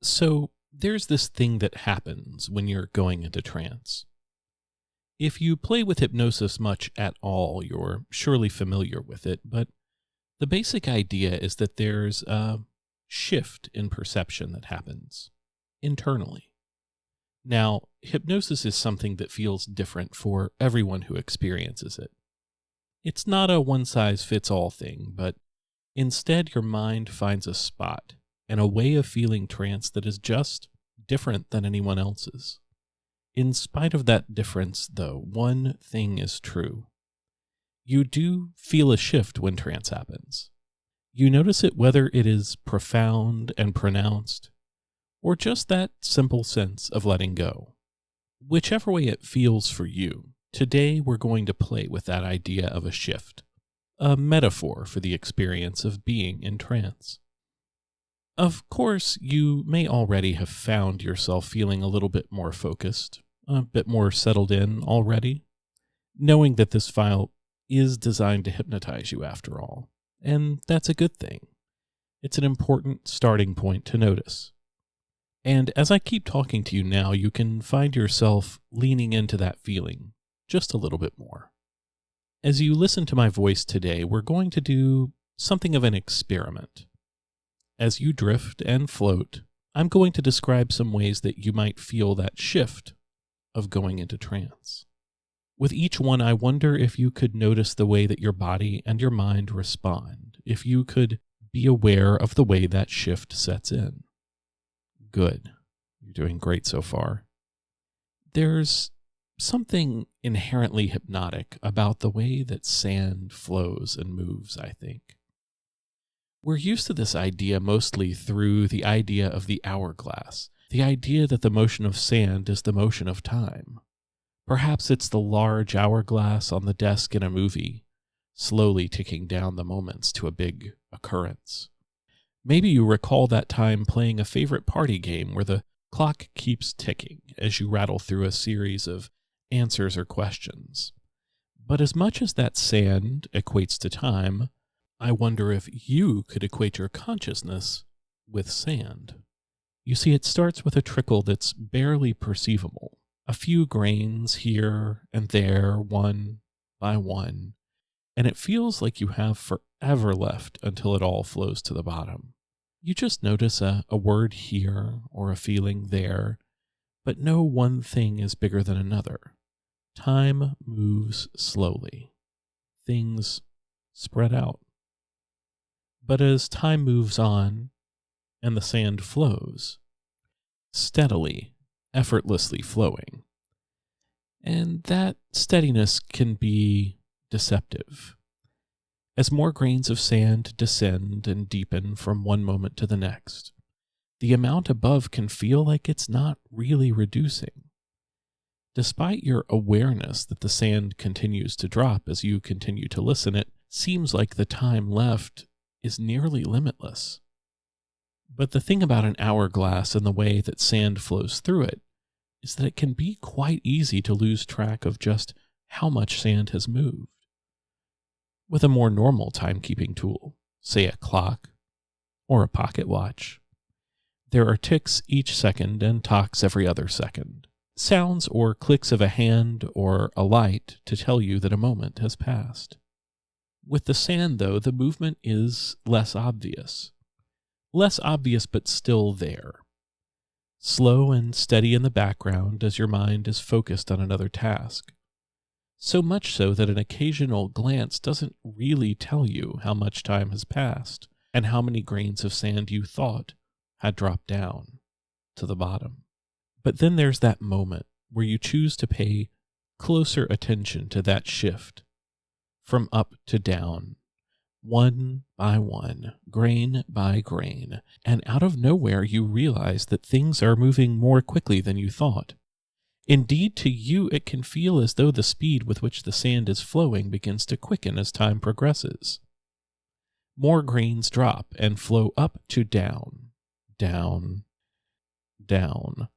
So there's this thing that happens when you're going into trance. If you play with hypnosis much at all, you're surely familiar with it, but the basic idea is that there's a shift in perception that happens internally. Now, hypnosis is something that feels different for everyone who experiences it. It's not a one-size-fits-all thing, but instead your mind finds a spot and a way of feeling trance that is just different than anyone else's. In spite of that difference, though, one thing is true. You do feel a shift when trance happens. You notice it whether it is profound and pronounced, or just that simple sense of letting go. Whichever way it feels for you, today we're going to play with that idea of a shift, a metaphor for the experience of being in trance. Of course, you may already have found yourself feeling a little bit more focused, a bit more settled in already, knowing that this file is designed to hypnotize you after all, and that's a good thing. It's an important starting point to notice. And as I keep talking to you now, you can find yourself leaning into that feeling just a little bit more. As you listen to my voice today, we're going to do something of an experiment. As you drift and float, I'm going to describe some ways that you might feel that shift of going into trance. With each one, I wonder if you could notice the way that your body and your mind respond, if you could be aware of the way that shift sets in. Good. You're doing great so far. There's something inherently hypnotic about the way that sand flows and moves, I think. We're used to this idea mostly through the idea of the hourglass, the idea that the motion of sand is the motion of time. Perhaps it's the large hourglass on the desk in a movie, slowly ticking down the moments to a big occurrence. Maybe you recall that time playing a favorite party game where the clock keeps ticking as you rattle through a series of answers or questions. But as much as that sand equates to time, I wonder if you could equate your consciousness with sand. You see, it starts with a trickle that's barely perceivable. A few grains here and there, one by one, and it feels like you have forever left until it all flows to the bottom. You just notice a word here or a feeling there, but no one thing is bigger than another. Time moves slowly. Things spread out. But as time moves on and the sand flows, steadily, effortlessly flowing, and that steadiness can be deceptive. As more grains of sand descend and deepen from one moment to the next, the amount above can feel like it's not really reducing. Despite your awareness that the sand continues to drop as you continue to listen, it seems like the time left is nearly limitless. But the thing about an hourglass and the way that sand flows through it is that it can be quite easy to lose track of just how much sand has moved. With a more normal timekeeping tool, say a clock or a pocket watch, there are ticks each second and tocks every other second, sounds or clicks of a hand or a light to tell you that a moment has passed. With the sand, though, the movement is less obvious. Less obvious, but still there. Slow and steady in the background as your mind is focused on another task. So much so that an occasional glance doesn't really tell you how much time has passed and how many grains of sand you thought had dropped down to the bottom. But then there's that moment where you choose to pay closer attention to that shift from up to down, one by one, grain by grain, and out of nowhere you realize that things are moving more quickly than you thought. Indeed, to you it can feel as though the speed with which the sand is flowing begins to quicken as time progresses. More grains drop and flow up to down, down, down.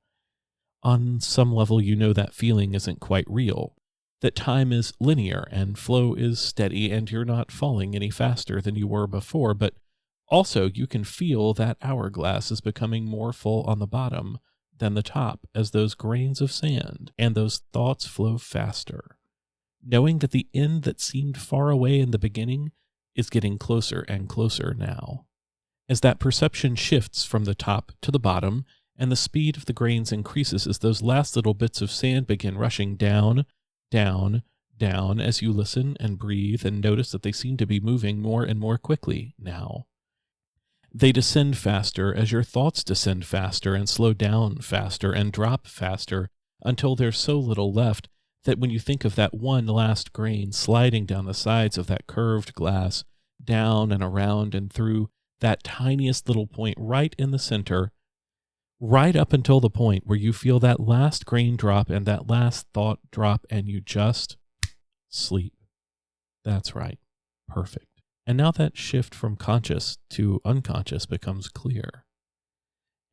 On some level, you know that feeling isn't quite real, that time is linear and flow is steady and you're not falling any faster than you were before, but Also, you can feel that hourglass is becoming more full on the bottom than the top as those grains of sand and those thoughts flow faster, knowing that the end that seemed far away in the beginning is getting closer and closer now. As that perception shifts from the top to the bottom, and the speed of the grains increases as those last little bits of sand begin rushing down, down, down as you listen and breathe and notice that they seem to be moving more and more quickly now. They descend faster as your thoughts descend faster and slow down faster and drop faster until there's so little left that when you think of that one last grain sliding down the sides of that curved glass, down and around and through that tiniest little point right in the center, right up until the point where you feel that last grain drop and that last thought drop and you just sleep. That's right. Perfect. And now that shift from conscious to unconscious becomes clear.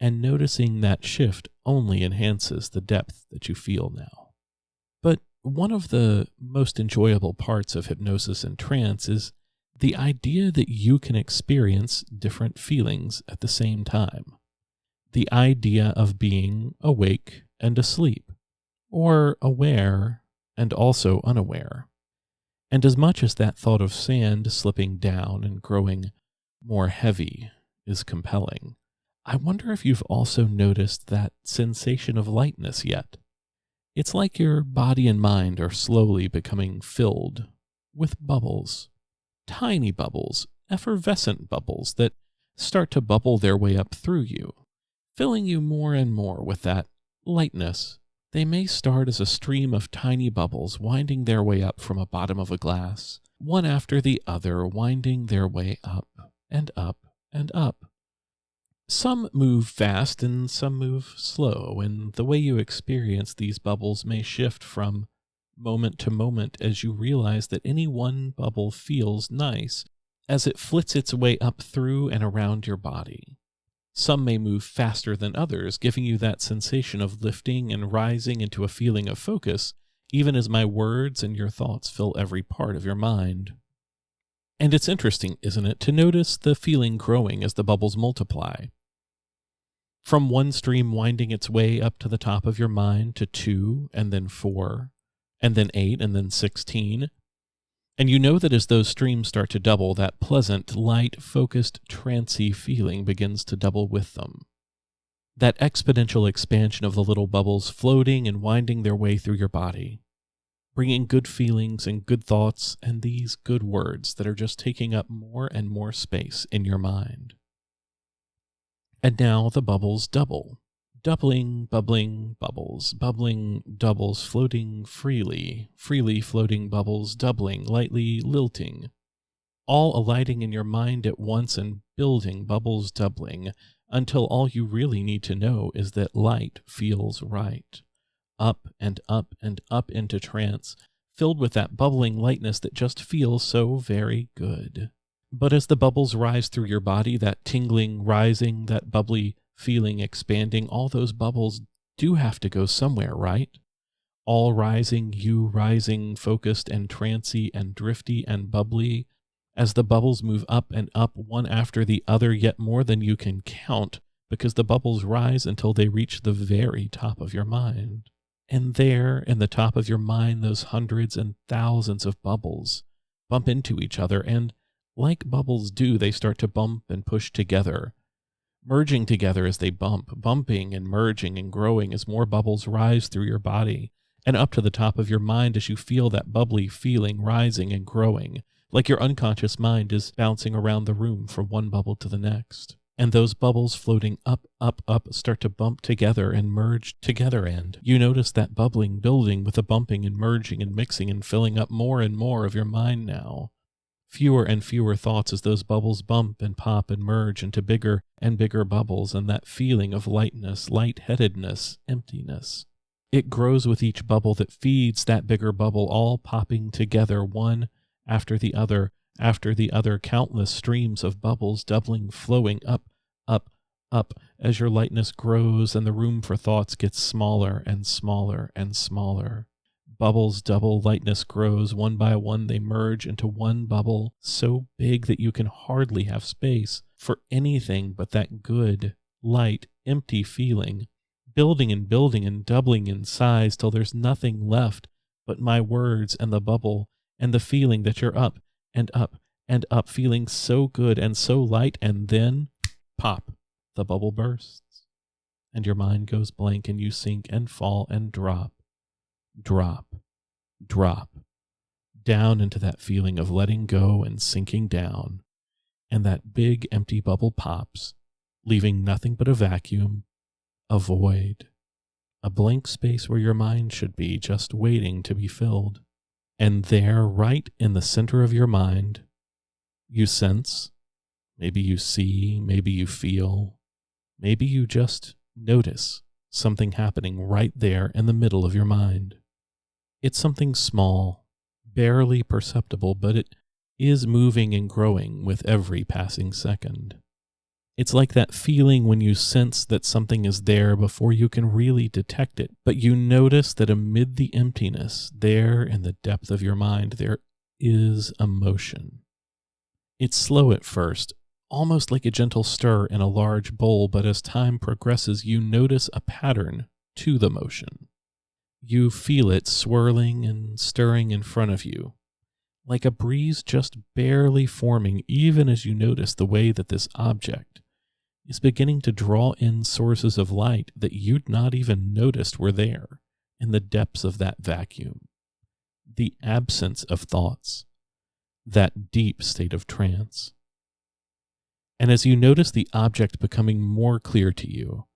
And noticing that shift only enhances the depth that you feel now. But one of the most enjoyable parts of hypnosis and trance is the idea that you can experience different feelings at the same time. The idea of being awake and asleep, or aware and also unaware. And as much as that thought of sand slipping down and growing more heavy is compelling, I wonder if you've also noticed that sensation of lightness yet. It's like your body and mind are slowly becoming filled with bubbles. Tiny bubbles, effervescent bubbles that start to bubble their way up through you, filling you more and more with that lightness. They may start as a stream of tiny bubbles winding their way up from a bottom of a glass, one after the other winding their way up and up and up. Some move fast and some move slow, and the way you experience these bubbles may shift from moment to moment as you realize that any one bubble feels nice as it flits its way up through and around your body. Some may move faster than others, giving you that sensation of lifting and rising into a feeling of focus, even as my words and your thoughts fill every part of your mind. And it's interesting, isn't it, to notice the feeling growing as the bubbles multiply. From one stream winding its way up to the top of your mind to 2, and then 4, and then 8, and then 16. And you know that as those streams start to double, that pleasant, light, focused, trancy feeling begins to double with them. That exponential expansion of the little bubbles floating and winding their way through your body, bringing good feelings and good thoughts and these good words that are just taking up more and more space in your mind. And now the bubbles double. Doubling, bubbling, bubbles, bubbling, doubles, floating freely, freely floating bubbles, doubling, lightly lilting, all alighting in your mind at once and building bubbles doubling, until all you really need to know is that light feels right. Up and up and up into trance, filled with that bubbling lightness that just feels so very good. But as the bubbles rise through your body, that tingling rising, that bubbly feeling expanding, all those bubbles do have to go somewhere, right? All rising, you rising, focused and trancy and drifty and bubbly, as the bubbles move up and up one after the other, yet more than you can count, because the bubbles rise until they reach the very top of your mind. And there, in the top of your mind, those hundreds and thousands of bubbles bump into each other, and like bubbles do, they start to bump and push together, merging together as they bump, bumping and merging and growing as more bubbles rise through your body and up to the top of your mind as you feel that bubbly feeling rising and growing, like your unconscious mind is bouncing around the room from one bubble to the next. And those bubbles floating up, up, up start to bump together and merge together, and you notice that bubbling building with the bumping and merging and mixing and filling up more and more of your mind now. Fewer and fewer thoughts as those bubbles bump and pop and merge into bigger and bigger bubbles, and that feeling of lightness, lightheadedness, emptiness. It grows with each bubble that feeds that bigger bubble, all popping together one after the other, countless streams of bubbles doubling, flowing up, up, up, as your lightness grows and the room for thoughts gets smaller and smaller and smaller. Bubbles double, lightness grows. One by one, they merge into one bubble so big that you can hardly have space for anything but that good, light, empty feeling, building and doubling in size till there's nothing left but my words and the bubble and the feeling that you're up and up and up, feeling so good and so light, and then, pop, the bubble bursts, and your mind goes blank, and you sink and fall and drop, down into that feeling of letting go and sinking down, and that big empty bubble pops, leaving nothing but a vacuum, a void, a blank space where your mind should be, just waiting to be filled. And there, right in the center of your mind, you sense, maybe you see, maybe you feel, maybe you just notice something happening right there in the middle of your mind. It's something small, barely perceptible, but it is moving and growing with every passing second. It's like that feeling when you sense that something is there before you can really detect it, but you notice that amid the emptiness, there in the depth of your mind, there is a motion. It's slow at first, almost like a gentle stir in a large bowl, but as time progresses, you notice a pattern to the motion. You feel it swirling and stirring in front of you, like a breeze just barely forming, even as you notice the way that this object is beginning to draw in sources of light that you'd not even noticed were there in the depths of that vacuum, the absence of thoughts, that deep state of trance. And as you notice the object becoming more clear to you,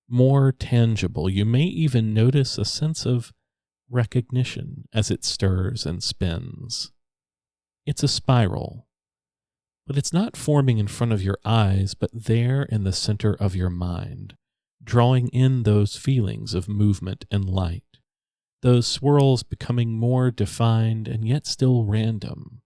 more tangible, you may even notice a sense of recognition as it stirs and spins. It's a spiral, but it's not forming in front of your eyes, but there in the center of your mind, drawing in those feelings of movement and light, those swirls becoming more defined and yet still random,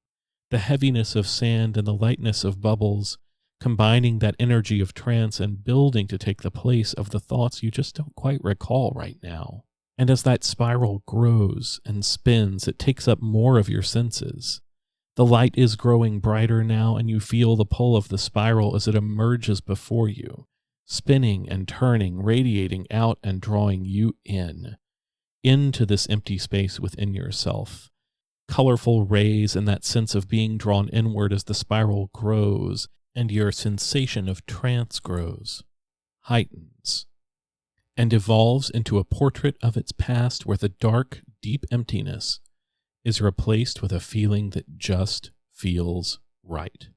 the heaviness of sand and the lightness of bubbles, combining that energy of trance and building to take the place of the thoughts you just don't quite recall right now. And as that spiral grows and spins, it takes up more of your senses. The light is growing brighter now, and you feel the pull of the spiral as it emerges before you, spinning and turning, radiating out and drawing you into this empty space within yourself. Colorful rays and that sense of being drawn inward as the spiral grows, and your sensation of trance grows, heightens, and evolves into a portrait of its past where the dark, deep emptiness is replaced with a feeling that just feels right.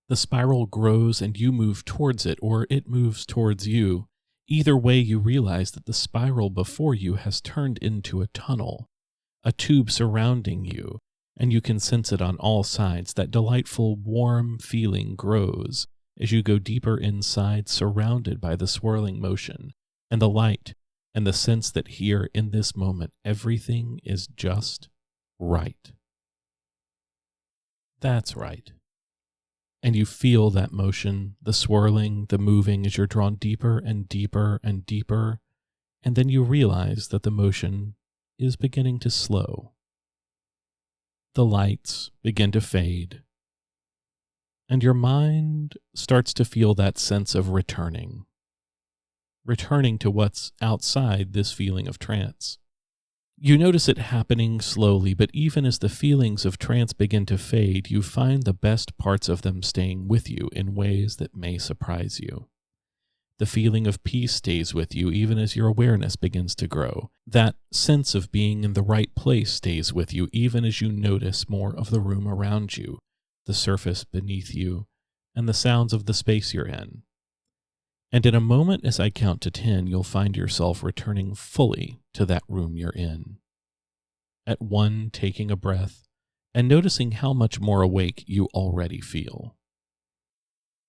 The spiral grows and you move towards it, or it moves towards you. Either way, you realize that the spiral before you has turned into a tunnel, a tube surrounding you, and you can sense it on all sides. That delightful, warm feeling grows as you go deeper inside, surrounded by the swirling motion and the light and the sense that here in this moment, everything is just right. That's right. And you feel that motion, the swirling, the moving as you're drawn deeper and deeper and deeper, and then you realize that the motion is beginning to slow. The lights begin to fade, and your mind starts to feel that sense of returning to what's outside this feeling of trance. You notice it happening slowly, but even as the feelings of trance begin to fade, you find the best parts of them staying with you in ways that may surprise you. The feeling of peace stays with you even as your awareness begins to grow. That sense of being in the right place stays with you even as you notice more of the room around you, the surface beneath you, and the sounds of the space you're in. And in a moment as I count to 10, you'll find yourself returning fully to that room you're in. At 1, taking a breath and noticing how much more awake you already feel.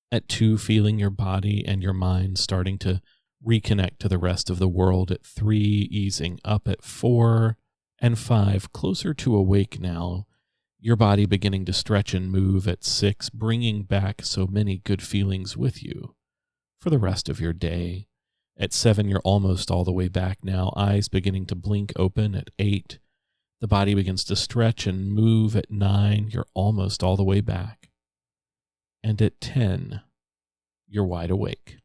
At 2, feeling your body and your mind starting to reconnect to the rest of the world. At 3, easing up. At 4 and 5, closer to awake now, your body beginning to stretch and move. At 6, bringing back so many good feelings with you for the rest of your day. At 7, you're almost all the way back now, eyes beginning to blink open. At 8, The body begins to stretch and move. At 9, you're almost all the way back. And at 10, you're wide awake.